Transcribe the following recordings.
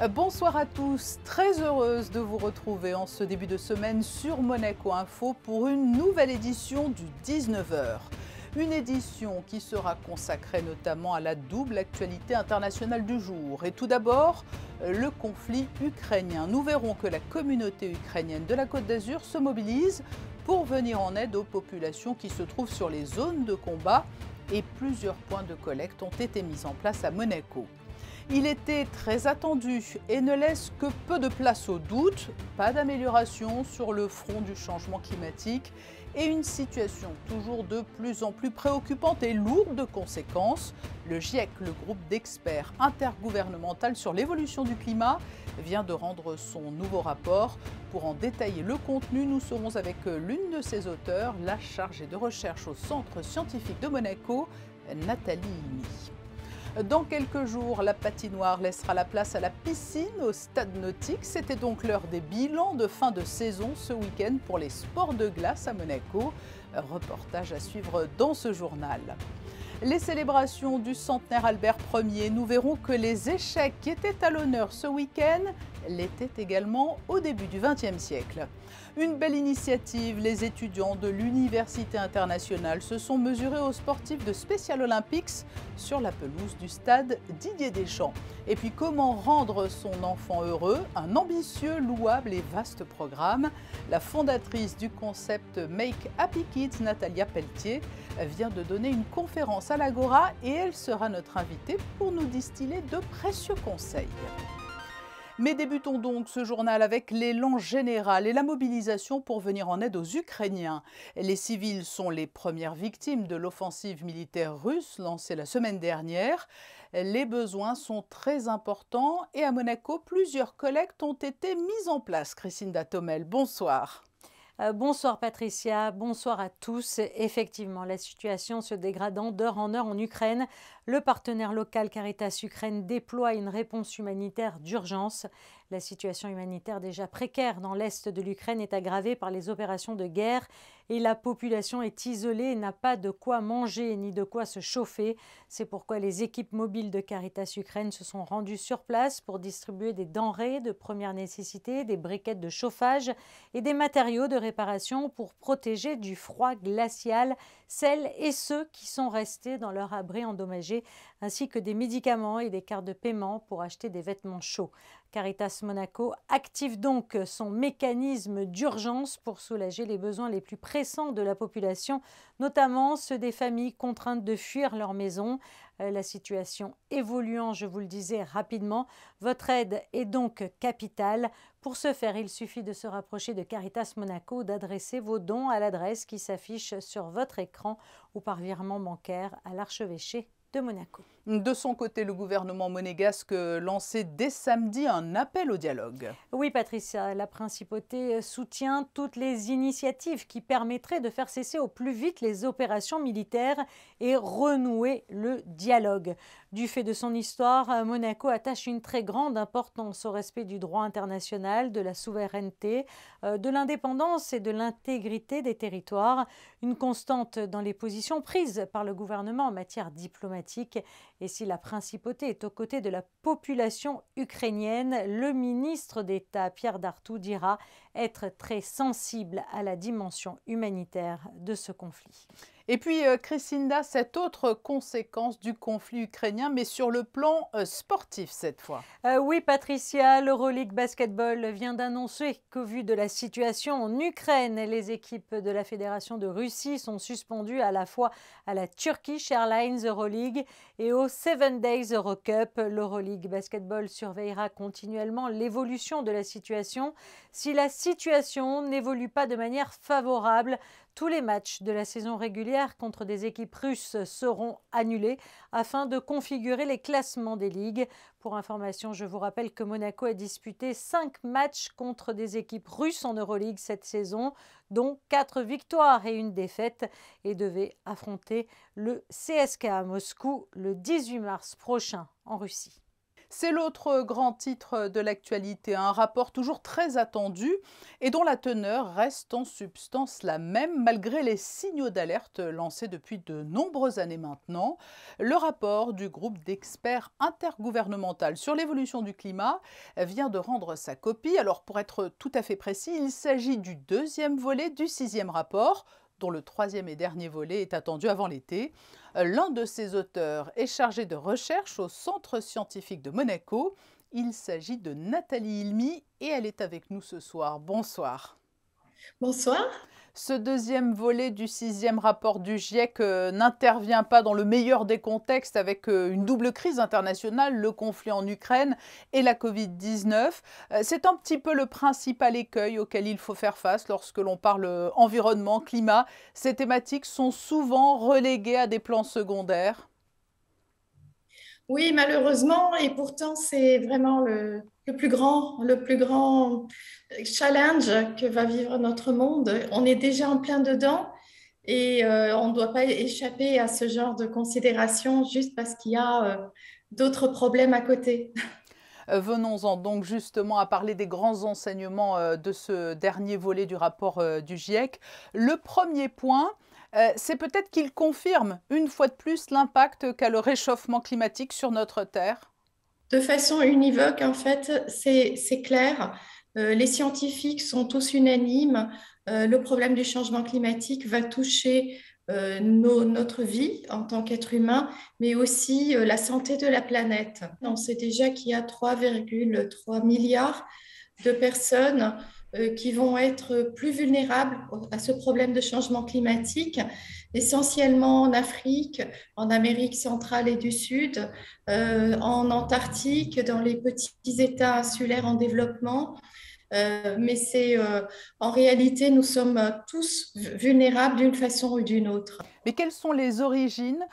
Bonsoir à tous, très heureuse de vous retrouver en ce début de semaine sur Monaco Info pour une nouvelle édition du 19h. Une édition qui sera consacrée notamment à la double actualité internationale du jour. Et tout d'abord, le conflit ukrainien. Nous verrons que la communauté ukrainienne de la Côte d'Azur se mobilise pour venir en aide aux populations qui se trouvent sur les zones de combat et plusieurs points de collecte ont été mis en place à Monaco. Il était très attendu et ne laisse que peu de place au doute, pas d'amélioration sur le front du changement climatique et une situation toujours de plus en plus préoccupante et lourde de conséquences. Le GIEC, le groupe d'experts intergouvernemental sur l'évolution du climat, vient de rendre son nouveau rapport. Pour en détailler le contenu, nous serons avec l'une de ses auteurs, la chargée de recherche au Centre scientifique de Monaco, Nathalie Imi. Dans quelques jours, la patinoire laissera la place à la piscine au stade nautique. C'était donc l'heure des bilans de fin de saison ce week-end pour les sports de glace à Monaco. Reportage à suivre dans ce journal. Les célébrations du centenaire Albert Ier, nous verrons que les échecs qui étaient à l'honneur ce week-end l'étaient également au début du XXe siècle. Une belle initiative, les étudiants de l'Université internationale se sont mesurés aux sportifs de Special Olympics sur la pelouse du stade Didier Deschamps. Et puis comment rendre son enfant heureux? Un ambitieux, louable et vaste programme. La fondatrice du concept Make Happy Kids, Natalia Pelletier, vient de donner une conférence à l'Agora et elle sera notre invitée pour nous distiller de précieux conseils. Mais débutons donc ce journal avec l'élan général et la mobilisation pour venir en aide aux Ukrainiens. Les civils sont les premières victimes de l'offensive militaire russe lancée la semaine dernière. Les besoins sont très importants et à Monaco, plusieurs collectes ont été mises en place. Christine Datomel, bonsoir. Bonsoir Patricia, bonsoir à tous. Effectivement, la situation se dégradant d'heure en heure en Ukraine. Le partenaire local Caritas Ukraine déploie une réponse humanitaire d'urgence. La situation humanitaire déjà précaire dans l'est de l'Ukraine est aggravée par les opérations de guerre et la population est isolée et n'a pas de quoi manger ni de quoi se chauffer. C'est pourquoi les équipes mobiles de Caritas Ukraine se sont rendues sur place pour distribuer des denrées de première nécessité, des briquettes de chauffage et des matériaux de réparation pour protéger du froid glacial celles et ceux qui sont restés dans leur abri endommagé, ainsi que des médicaments et des cartes de paiement pour acheter des vêtements chauds. Caritas Monaco active donc son mécanisme d'urgence pour soulager les besoins les plus pressants de la population, notamment ceux des familles contraintes de fuir leur maison. La situation évoluant, je vous le disais rapidement, votre aide est donc capitale. Pour ce faire, il suffit de se rapprocher de Caritas Monaco, d'adresser vos dons à l'adresse qui s'affiche sur votre écran ou par virement bancaire à l'archevêché de Monaco. De son côté, le gouvernement monégasque lançait dès samedi un appel au dialogue. Oui, Patricia, la principauté soutient toutes les initiatives qui permettraient de faire cesser au plus vite les opérations militaires et renouer le dialogue. Du fait de son histoire, Monaco attache une très grande importance au respect du droit international, de la souveraineté, de l'indépendance et de l'intégrité des territoires, une constante dans les positions prises par le gouvernement en matière diplomatique. Et si la principauté est aux côtés de la population ukrainienne, le ministre d'État Pierre Dartout dira être très sensible à la dimension humanitaire de ce conflit. Et puis, Christinda, cette autre conséquence du conflit ukrainien, mais sur le plan sportif cette fois. Oui, Patricia, l'Euroleague Basketball vient d'annoncer qu'au vu de la situation en Ukraine, les équipes de la Fédération de Russie sont suspendues à la fois à la Turkish Airlines Euroleague et au 7 Days Eurocup. L'Euroleague Basketball surveillera continuellement l'évolution de la situation. Si la situation n'évolue pas de manière favorable, tous les matchs de la saison régulière contre des équipes russes seront annulés afin de configurer les classements des ligues. Pour information, je vous rappelle que Monaco a disputé 5 matchs contre des équipes russes en Euroleague cette saison, dont 4 victoires et une défaite, et devait affronter le CSKA Moscou le 18 mars prochain en Russie. C'est l'autre grand titre de l'actualité, un rapport toujours très attendu et dont la teneur reste en substance la même malgré les signaux d'alerte lancés depuis de nombreuses années maintenant. Le rapport du groupe d'experts intergouvernemental sur l'évolution du climat vient de rendre sa copie. Alors pour être tout à fait précis, il s'agit du deuxième volet du sixième rapport, dont le troisième et dernier volet est attendu avant l'été. L'un de ses auteurs est chargé de recherche au Centre scientifique de Monaco. Il s'agit de Nathalie Ilmy et elle est avec nous ce soir. Bonsoir. Bonsoir. Ce deuxième volet du sixième rapport du GIEC n'intervient pas dans le meilleur des contextes avec une double crise internationale, le conflit en Ukraine et la Covid-19. C'est un petit peu le principal écueil auquel il faut faire face lorsque l'on parle environnement, climat. Ces thématiques sont souvent reléguées à des plans secondaires. Oui, malheureusement, et pourtant c'est vraiment le plus grand challenge que va vivre notre monde. On est déjà en plein dedans et on ne doit pas échapper à ce genre de considération juste parce qu'il y a d'autres problèmes à côté. Venons-en donc justement à parler des grands enseignements de ce dernier volet du rapport du GIEC. Le premier point, c'est peut-être qu'il confirme une fois de plus l'impact qu'a le réchauffement climatique sur notre Terre. De façon univoque, en fait, c'est clair. Les scientifiques sont tous unanimes. Le problème du changement climatique va toucher notre vie en tant qu'être humain, mais aussi la santé de la planète. On sait déjà qu'il y a 3,3 milliards de personnes qui vont être plus vulnérables à ce problème de changement climatique, essentiellement en Afrique, en Amérique centrale et du Sud, en Antarctique, dans les petits États insulaires en développement. Mais en réalité, nous sommes tous vulnérables d'une façon ou d'une autre. Mais quelles sont les origines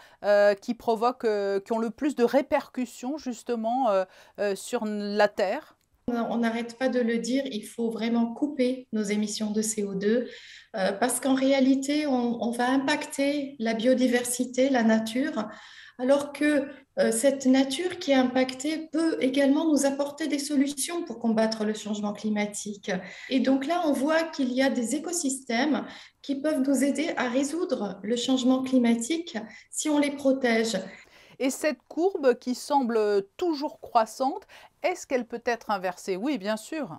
qui ont le plus de répercussions justement sur la Terre ? On n'arrête pas de le dire, il faut vraiment couper nos émissions de CO2 parce qu'en réalité, on va impacter la biodiversité, la nature, alors que cette nature qui est impactée peut également nous apporter des solutions pour combattre le changement climatique. Et donc là, on voit qu'il y a des écosystèmes qui peuvent nous aider à résoudre le changement climatique si on les protège. Et cette courbe qui semble toujours croissante, est-ce qu'elle peut être inversée? Oui, bien sûr.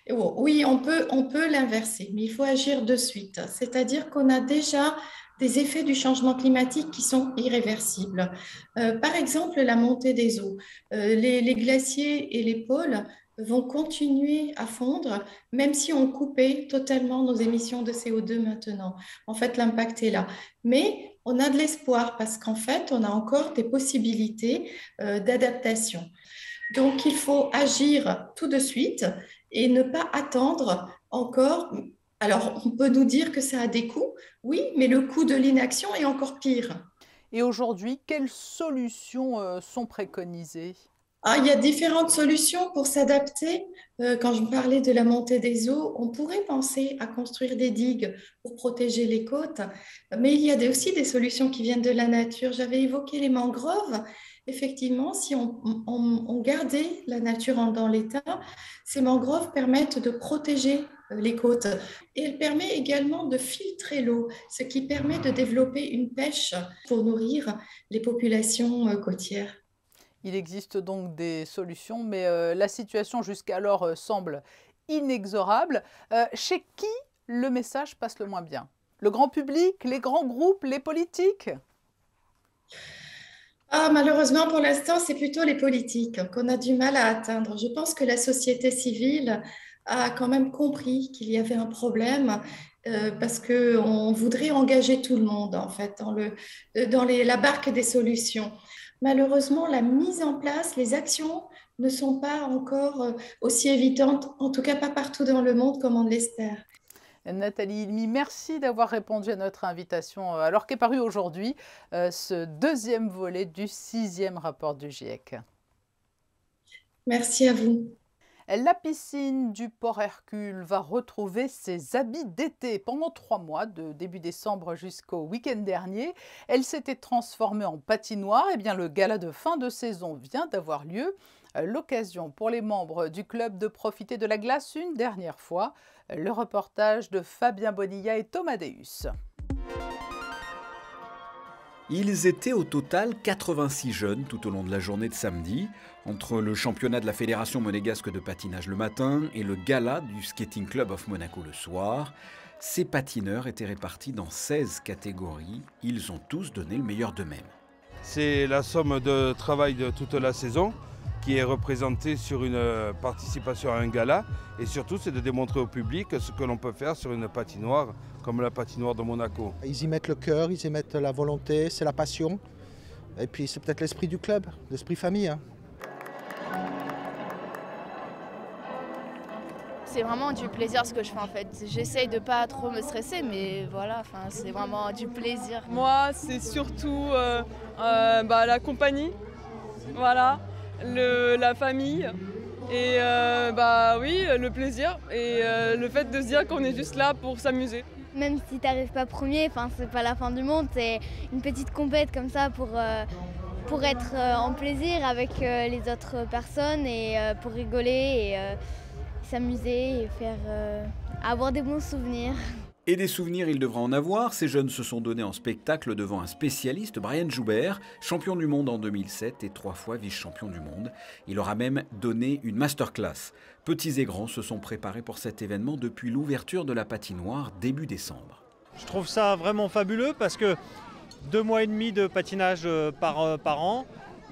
Oui, on peut l'inverser, mais il faut agir de suite. C'est-à-dire qu'on a déjà des effets du changement climatique qui sont irréversibles. Par exemple, la montée des eaux. Les glaciers et les pôles vont continuer à fondre, même si on coupait totalement nos émissions de CO2 maintenant. En fait, l'impact est là. Mais on a de l'espoir parce qu'en fait, on a encore des possibilités d'adaptation. Donc, il faut agir tout de suite et ne pas attendre encore. Alors, on peut nous dire que ça a des coûts, oui, mais le coût de l'inaction est encore pire. Et aujourd'hui, quelles solutions sont préconisées? Ah, il y a différentes solutions pour s'adapter. Quand je parlais de la montée des eaux, on pourrait penser à construire des digues pour protéger les côtes, mais il y a aussi des solutions qui viennent de la nature. J'avais évoqué les mangroves. Effectivement, si on gardait la nature dans l'état, ces mangroves permettent de protéger les côtes. Et elles permettent également de filtrer l'eau, ce qui permet de développer une pêche pour nourrir les populations côtières. Il existe donc des solutions, mais la situation jusqu'alors semble inexorable. Chez qui le message passe le moins bien? Le grand public, les grands groupes, les politiques? Ah, malheureusement, pour l'instant, c'est plutôt les politiques qu'on a du mal à atteindre. Je pense que la société civile a quand même compris qu'il y avait un problème parce qu'on voudrait engager tout le monde, en fait, la barque des solutions. Malheureusement, la mise en place, les actions ne sont pas encore aussi évidentes, en tout cas pas partout dans le monde comme on l'espère. Nathalie Ilmy, merci d'avoir répondu à notre invitation alors qu'est paru aujourd'hui ce deuxième volet du sixième rapport du GIEC. Merci à vous. La piscine du Port Hercule va retrouver ses habits d'été. Pendant 3 mois, de début décembre jusqu'au week-end dernier, elle s'était transformée en patinoire. Eh bien, le gala de fin de saison vient d'avoir lieu. L'occasion pour les membres du club de profiter de la glace une dernière fois. Le reportage de Fabien Bonilla et Thomas Deus. Ils étaient au total 86 jeunes tout au long de la journée de samedi, entre le championnat de la Fédération monégasque de patinage le matin et le gala du Skating Club of Monaco le soir. Ces patineurs étaient répartis dans 16 catégories. Ils ont tous donné le meilleur d'eux-mêmes. C'est la somme de travail de toute la saison qui est représentée sur une participation à un gala. Et surtout, c'est de démontrer au public ce que l'on peut faire sur une patinoire comme la patinoire de Monaco. Ils y mettent le cœur, ils y mettent la volonté, c'est la passion. Et puis c'est peut-être l'esprit du club, l'esprit famille. C'est vraiment du plaisir ce que je fais en fait. J'essaye de pas trop me stresser, mais voilà, c'est vraiment du plaisir. Moi, c'est surtout la compagnie, voilà, la famille et le plaisir et le fait de se dire qu'on est juste là pour s'amuser. Même si tu n'arrives pas premier, c'est pas la fin du monde, c'est une petite compète comme ça pour être en plaisir avec les autres personnes et pour rigoler et s'amuser et avoir des bons souvenirs. Et des souvenirs, il devra en avoir. Ces jeunes se sont donnés en spectacle devant un spécialiste, Brian Joubert, champion du monde en 2007 et 3 fois vice-champion du monde. Il aura même donné une masterclass. Petits et grands se sont préparés pour cet événement depuis l'ouverture de la patinoire début décembre. Je trouve ça vraiment fabuleux parce que 2 mois et demi de patinage par an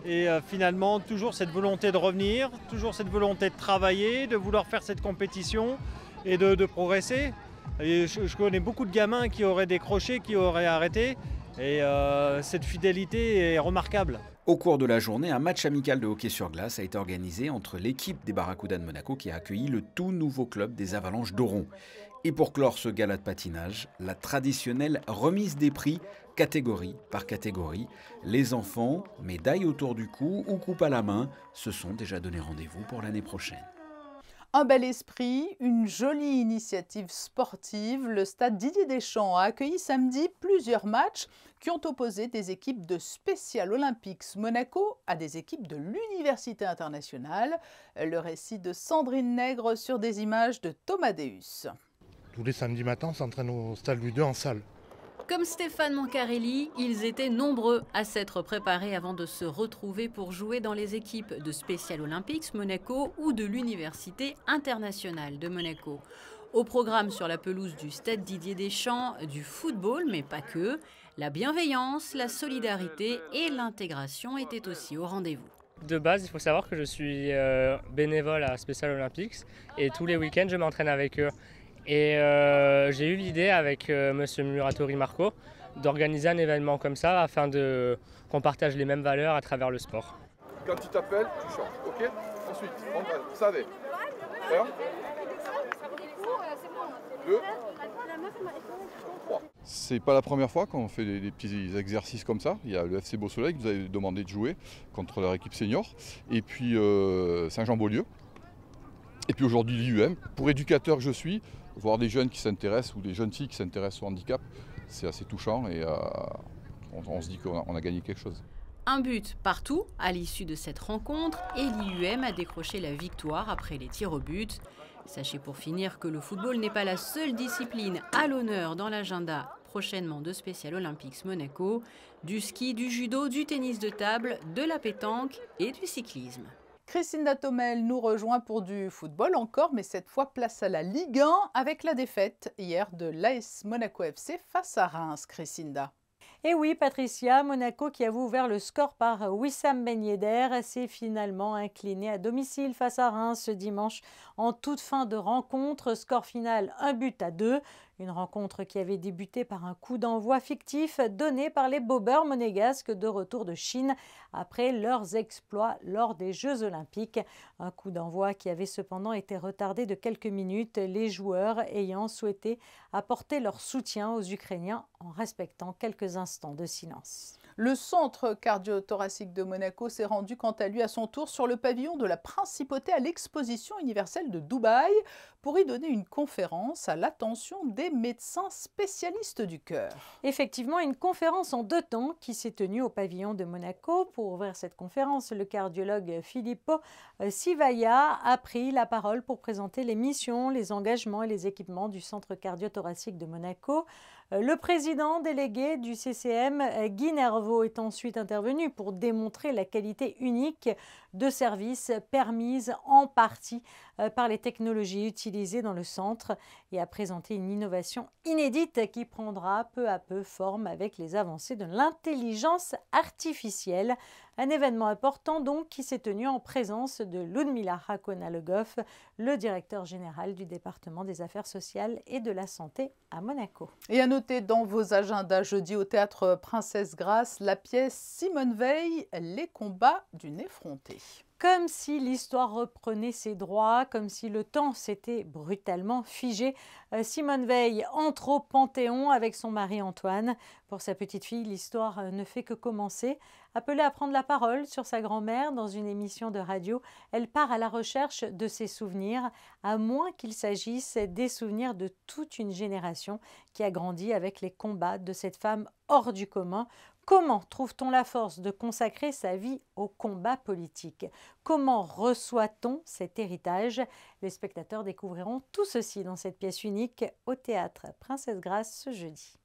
et finalement toujours cette volonté de revenir, toujours cette volonté de travailler, de vouloir faire cette compétition et de progresser. Et je connais beaucoup de gamins qui auraient décroché, qui auraient arrêté et cette fidélité est remarquable. Au cours de la journée, un match amical de hockey sur glace a été organisé entre l'équipe des Barracudas de Monaco qui a accueilli le tout nouveau club des Avalanches d'Oron. Et pour clore ce gala de patinage, la traditionnelle remise des prix catégorie par catégorie. Les enfants, médailles autour du cou ou coupe à la main, se sont déjà donné rendez-vous pour l'année prochaine. Un bel esprit, une jolie initiative sportive. Le stade Didier Deschamps a accueilli samedi plusieurs matchs qui ont opposé des équipes de Special Olympics Monaco à des équipes de l'Université internationale. Le récit de Sandrine Nègre sur des images de Thomas Deus. Tous les samedis matins, on s'entraîne au stade Louis II en salle. Comme Stéphane Mancarelli, ils étaient nombreux à s'être préparés avant de se retrouver pour jouer dans les équipes de Special Olympics Monaco ou de l'Université internationale de Monaco. Au programme sur la pelouse du stade Didier Deschamps, du football, mais pas que, la bienveillance, la solidarité et l'intégration étaient aussi au rendez-vous. De base, il faut savoir que je suis bénévole à Special Olympics et tous les week-ends, je m'entraîne avec eux. Et j'ai eu l'idée avec monsieur Muratori Marco d'organiser un événement comme ça afin qu'on partage les mêmes valeurs à travers le sport. Quand tu t'appelles, tu chantes, ok? Ensuite, on savez. 1, 2, 3. C'est pas la première fois qu'on fait des petits exercices comme ça. Il y a le FC Beau Soleil qui nous avait demandé de jouer contre leur équipe senior. Et puis Saint-Jean-Beaulieu. Et puis aujourd'hui l'IUM. Pour éducateur que je suis, voir des jeunes qui s'intéressent ou des jeunes filles qui s'intéressent au handicap, c'est assez touchant et on se dit qu'on a gagné quelque chose. Un but partout à l'issue de cette rencontre et l'IUM a décroché la victoire après les tirs au but. Sachez pour finir que le football n'est pas la seule discipline à l'honneur dans l'agenda prochainement de Special Olympics Monaco, du ski, du judo, du tennis de table, de la pétanque et du cyclisme. Christine Datomel nous rejoint pour du football encore, mais cette fois place à la Ligue 1 avec la défaite hier de l'AS Monaco FC face à Reims. Christine. Et oui, Patricia, Monaco qui avait ouvert le score par Wissam Ben Yedder s'est finalement incliné à domicile face à Reims ce dimanche en toute fin de rencontre. Score final 1-2. Une rencontre qui avait débuté par un coup d'envoi fictif donné par les Bobbers monégasques de retour de Chine après leurs exploits lors des Jeux Olympiques. Un coup d'envoi qui avait cependant été retardé de quelques minutes, les joueurs ayant souhaité apporter leur soutien aux Ukrainiens en respectant quelques instants de silence. Le centre cardio-thoracique de Monaco s'est rendu quant à lui à son tour sur le pavillon de la Principauté à l'exposition universelle de Dubaï pour y donner une conférence à l'attention des médecins spécialistes du cœur. Effectivement, une conférence en 2 temps qui s'est tenue au pavillon de Monaco. Pour ouvrir cette conférence, le cardiologue Filippo Sivaya a pris la parole pour présenter les missions, les engagements et les équipements du centre cardio-thoracique de Monaco. Le président délégué du CCM, Guy Nervaux, est ensuite intervenu pour démontrer la qualité unique de services permise en partie par les technologies utilisées dans le centre et a présenté une innovation inédite qui prendra peu à peu forme avec les avancées de l'intelligence artificielle. Un événement important donc qui s'est tenu en présence de Ludmila Hakona-Le Goff, le directeur général du département des affaires sociales et de la santé à Monaco. Et à noter dans vos agendas jeudi au théâtre Princesse Grace la pièce Simone Veil, Les combats d'une effrontée. Comme si l'histoire reprenait ses droits, comme si le temps s'était brutalement figé. Simone Veil entre au Panthéon avec son mari Antoine. Pour sa petite fille, l'histoire ne fait que commencer. Appelée à prendre la parole sur sa grand-mère dans une émission de radio, elle part à la recherche de ses souvenirs, à moins qu'il s'agisse des souvenirs de toute une génération qui a grandi avec les combats de cette femme hors du commun. Comment trouve-t-on la force de consacrer sa vie au combat politique? Comment reçoit-on cet héritage? Les spectateurs découvriront tout ceci dans cette pièce unique au théâtre Princesse Grace ce jeudi.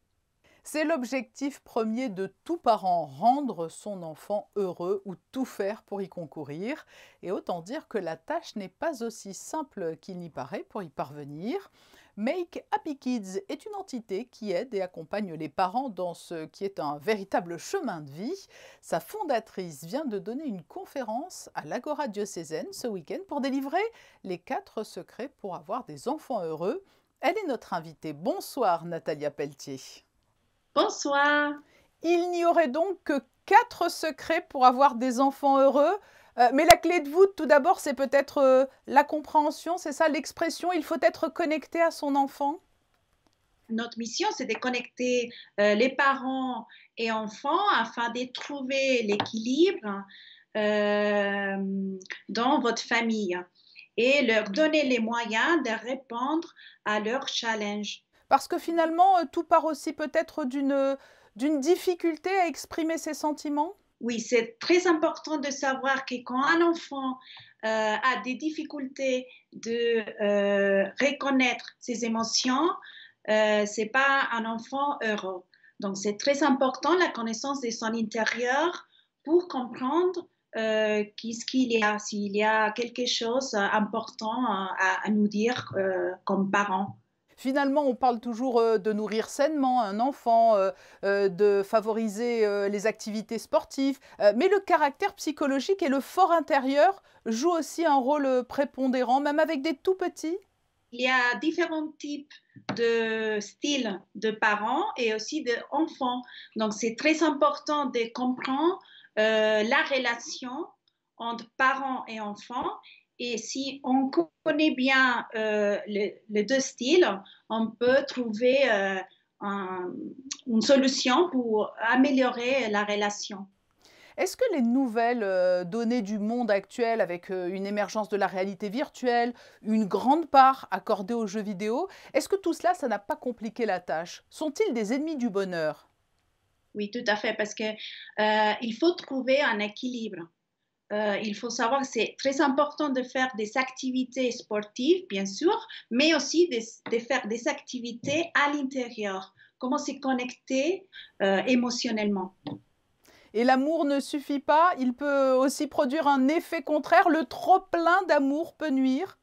C'est l'objectif premier de tout parent, rendre son enfant heureux ou tout faire pour y concourir. Et autant dire que la tâche n'est pas aussi simple qu'il n'y paraît pour y parvenir. Make Happy Kids est une entité qui aide et accompagne les parents dans ce qui est un véritable chemin de vie. Sa fondatrice vient de donner une conférence à l'Agora diocésaine ce week-end pour délivrer les 4 secrets pour avoir des enfants heureux. Elle est notre invitée. Bonsoir Natalia Pelletier. Bonsoir. Il n'y aurait donc que 4 secrets pour avoir des enfants heureux. Mais la clé de voûte, tout d'abord, c'est peut-être la compréhension, c'est ça l'expression, il faut être connecté à son enfant? Notre mission, c'est de connecter les parents et enfants afin de trouver l'équilibre dans votre famille et leur donner les moyens de répondre à leurs challenges. Parce que finalement, tout part aussi peut-être d'une difficulté à exprimer ses sentiments? Oui, c'est très important de savoir que quand un enfant a des difficultés de reconnaître ses émotions, c'est pas un enfant heureux. Donc, c'est très important la connaissance de son intérieur pour comprendre qu'est-ce qu'il y a, s'il y a quelque chose d'important à nous dire comme parents. Finalement, on parle toujours de nourrir sainement un enfant, de favoriser les activités sportives, mais le caractère psychologique et le fort intérieur jouent aussi un rôle prépondérant, même avec des tout petits. Il y a différents types de styles de parents et aussi d'enfants. Donc, c'est très important de comprendre la relation entre parents et enfants. Et si on connaît bien les 2 styles, on peut trouver une solution pour améliorer la relation. Est-ce que les nouvelles données du monde actuel, avec une émergence de la réalité virtuelle, une grande part accordée aux jeux vidéo, est-ce que tout cela, ça n'a pas compliqué la tâche? Sont-ils des ennemis du bonheur? Oui, tout à fait, parce qu'il faut trouver un équilibre. Il faut savoir que c'est très important de faire des activités sportives, bien sûr, mais aussi de faire des activités à l'intérieur. Comment se connecter émotionnellement. Et l'amour ne suffit pas, il peut aussi produire un effet contraire. Le trop-plein d'amour peut nuire?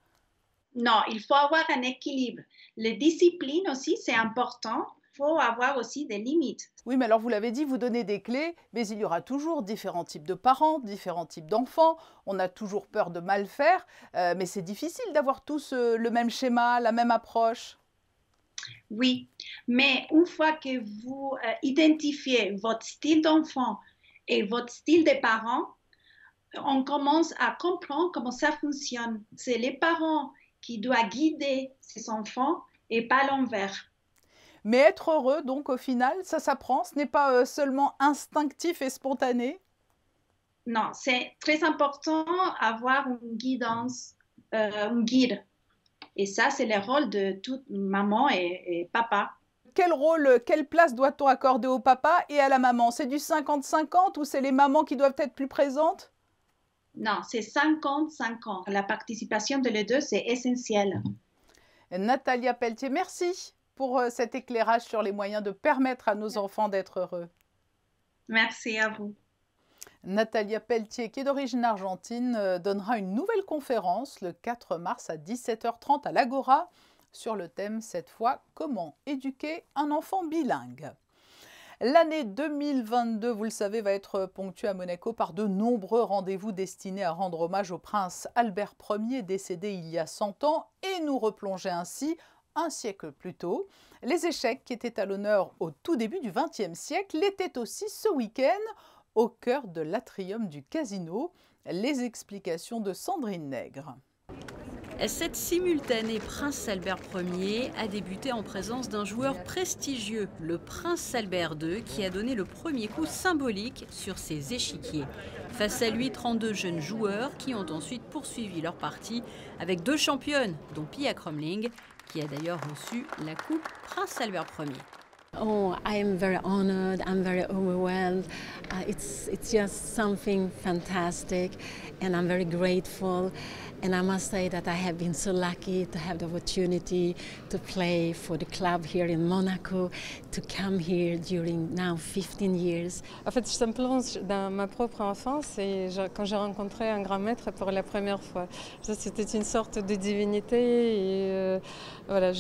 Non, il faut avoir un équilibre. La discipline aussi, c'est important. Il faut avoir aussi des limites. Oui, mais alors vous l'avez dit, vous donnez des clés, mais il y aura toujours différents types de parents, différents types d'enfants. On a toujours peur de mal faire, mais c'est difficile d'avoir tous le même schéma, la même approche. Oui, mais une fois que vous identifiez votre style d'enfant et votre style de parents, on commence à comprendre comment ça fonctionne. C'est les parents qui doivent guider ces enfants et pas l'envers. Mais être heureux, donc au final, ça s'apprend, ce n'est pas seulement instinctif et spontané? Non, c'est très important avoir une guidance, un guide. Et ça, c'est le rôle de toute maman et papa. Quel rôle, quelle place doit-on accorder au papa et à la maman? C'est du 50-50 ou c'est les mamans qui doivent être plus présentes? Non, c'est 50-50. La participation de les deux, c'est essentiel. Natalia Pelletier, merci pour cet éclairage sur les moyens de permettre à nos enfants d'être heureux. Merci à vous. Natalia Pelletier, qui est d'origine argentine, donnera une nouvelle conférence le 4 mars à 17h30 à l'Agora sur le thème, cette fois, comment éduquer un enfant bilingue. L'année 2022, vous le savez, va être ponctuée à Monaco par de nombreux rendez-vous destinés à rendre hommage au prince Albert Ier, décédé il y a 100 ans, et nous replonger ainsi un siècle plus tôt. Les échecs qui étaient à l'honneur au tout début du XXe siècle l'étaient aussi ce week-end au cœur de l'atrium du Casino. Les explications de Sandrine Nègre. Cette simultanée Prince Albert Ier a débuté en présence d'un joueur prestigieux, le Prince Albert II, qui a donné le premier coup symbolique sur ses échiquiers. Face à lui, 32 jeunes joueurs qui ont ensuite poursuivi leur partie avec 2 championnes, dont Pia Krumling, qui a d'ailleurs reçu la coupe Prince Albert Ier. Oh, I am very honored. I'm very overwhelmed. It's just something fantastic, and I'm very grateful. And I must say that I have been so lucky to have the opportunity to play for the club here in Monaco, to come here during now 15 years. En fait, ça me plonge dans ma propre enfance et quand j'ai rencontré un grand maître pour la première fois. C'était une sorte de divinité et voilà,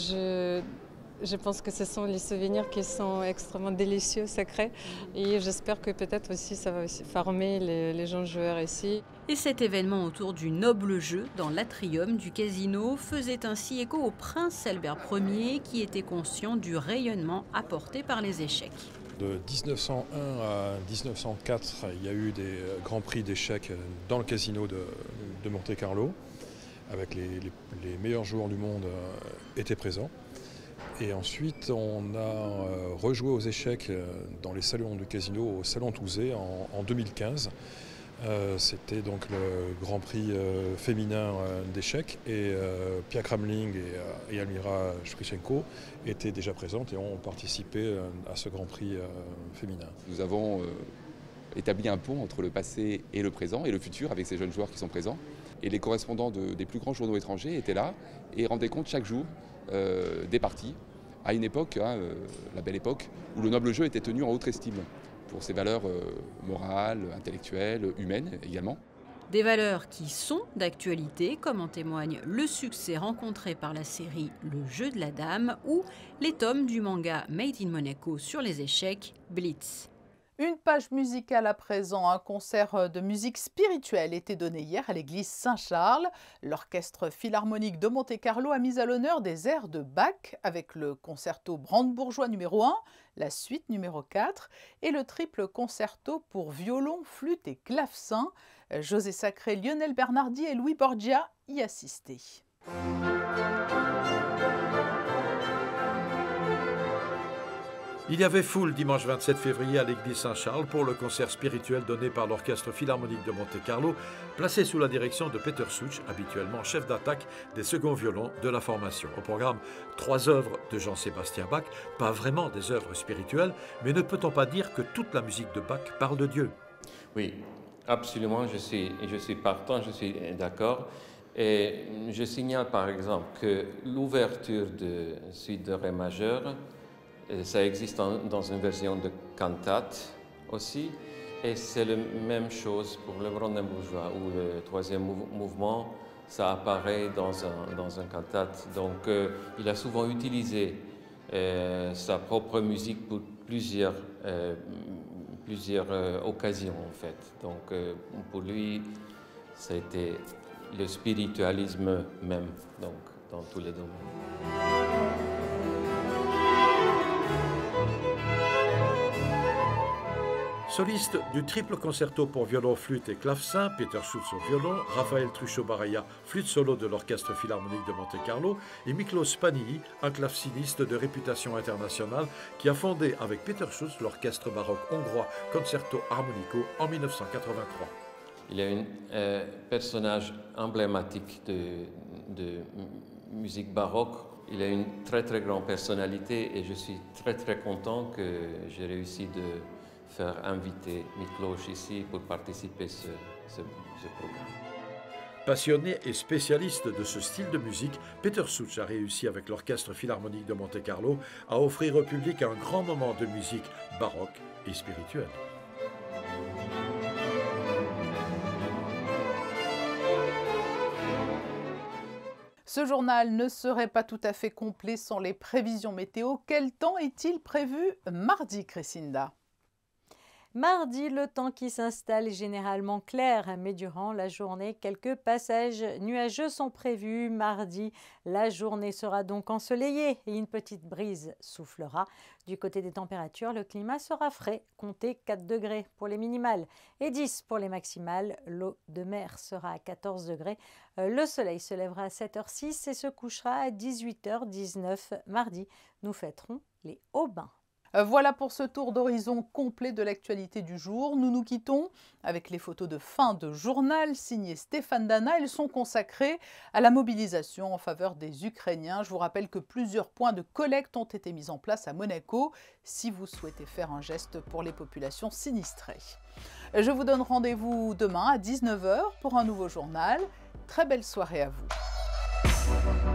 je pense que ce sont les souvenirs qui sont extrêmement délicieux, sacrés. Et j'espère que peut-être aussi ça va aussi former les jeunes joueurs ici. Et cet événement autour du noble jeu dans l'atrium du Casino faisait ainsi écho au prince Albert Ier qui était conscient du rayonnement apporté par les échecs. De 1901 à 1904, il y a eu des grands prix d'échecs dans le Casino de Monte-Carlo, avec les meilleurs joueurs du monde étaient présents. Et ensuite, on a rejoué aux échecs dans les salons du Casino au Salon Touzé en 2015. C'était donc le Grand Prix féminin d'échecs et Pia Krumling et Almira Shprichenko étaient déjà présentes et ont participé à ce Grand Prix féminin. Nous avons établi un pont entre le passé et le présent et le futur avec ces jeunes joueurs qui sont présents. Et les correspondants des plus grands journaux étrangers étaient là et rendaient compte chaque jour des parties, à une époque, la belle époque, où le noble jeu était tenu en haute estime pour ses valeurs morales, intellectuelles, humaines également. Des valeurs qui sont d'actualité, comme en témoigne le succès rencontré par la série Le jeu de la dame ou les tomes du manga Made in Monaco sur les échecs, Blitz. Une page musicale à présent, un concert de musique spirituelle était donné hier à l'église Saint-Charles. L'orchestre philharmonique de Monte-Carlo a mis à l'honneur des airs de Bach avec le concerto brandebourgeois numéro 1, la suite numéro 4 et le triple concerto pour violon, flûte et clavecin. José Sacré, Lionel Bernardi et Louis Borgia y assistaient. Il y avait foule dimanche 27 février à l'église Saint-Charles pour le concert spirituel donné par l'orchestre philharmonique de Monte-Carlo, placé sous la direction de Peter Such, habituellement chef d'attaque des seconds violons de la formation. Au programme, 3 œuvres de Jean-Sébastien Bach, pas vraiment des œuvres spirituelles, mais ne peut-on pas dire que toute la musique de Bach parle de Dieu? Oui, absolument, je suis partant, je suis d'accord. Et je signale par exemple que l'ouverture de suite de Ré majeur, ça existe dans une version de cantate aussi, et c'est la même chose pour le brandebourgeois, où le troisième mouvement, ça apparaît dans un cantate. Donc il a souvent utilisé sa propre musique pour plusieurs occasions en fait. Donc pour lui, c'était le spiritualisme même, donc dans tous les domaines. Soliste du triple concerto pour violon, flûte et clavecin, Peter Schultz au violon, Raphaël Truchot-Baraya, flûte solo de l'Orchestre Philharmonique de Monte-Carlo, et Miklos Paniyi, un claveciniste de réputation internationale qui a fondé avec Peter Schultz l'Orchestre baroque hongrois Concerto Armonico en 1983. Il est un personnage emblématique de musique baroque. Il a une très très grande personnalité et je suis très content que j'ai réussi de faire inviter Miklos ici pour participer à ce programme. Passionné et spécialiste de ce style de musique, Peter Schultz a réussi avec l'Orchestre Philharmonique de Monte-Carlo à offrir au public un grand moment de musique baroque et spirituelle. Ce journal ne serait pas tout à fait complet sans les prévisions météo. Quel temps est-il prévu mardi, Crescinda? Mardi, le temps qui s'installe est généralement clair, mais durant la journée, quelques passages nuageux sont prévus. Mardi, la journée sera donc ensoleillée et une petite brise soufflera. Du côté des températures, le climat sera frais, comptez 4 degrés pour les minimales et 10 pour les maximales. L'eau de mer sera à 14 degrés. Le soleil se lèvera à 7h06 et se couchera à 18h19. Mardi, nous fêterons les hauts bains. Voilà pour ce tour d'horizon complet de l'actualité du jour. Nous nous quittons avec les photos de fin de journal signées Stéphane Dana. Elles sont consacrées à la mobilisation en faveur des Ukrainiens. Je vous rappelle que plusieurs points de collecte ont été mis en place à Monaco si vous souhaitez faire un geste pour les populations sinistrées. Je vous donne rendez-vous demain à 19h pour un nouveau journal. Très belle soirée à vous.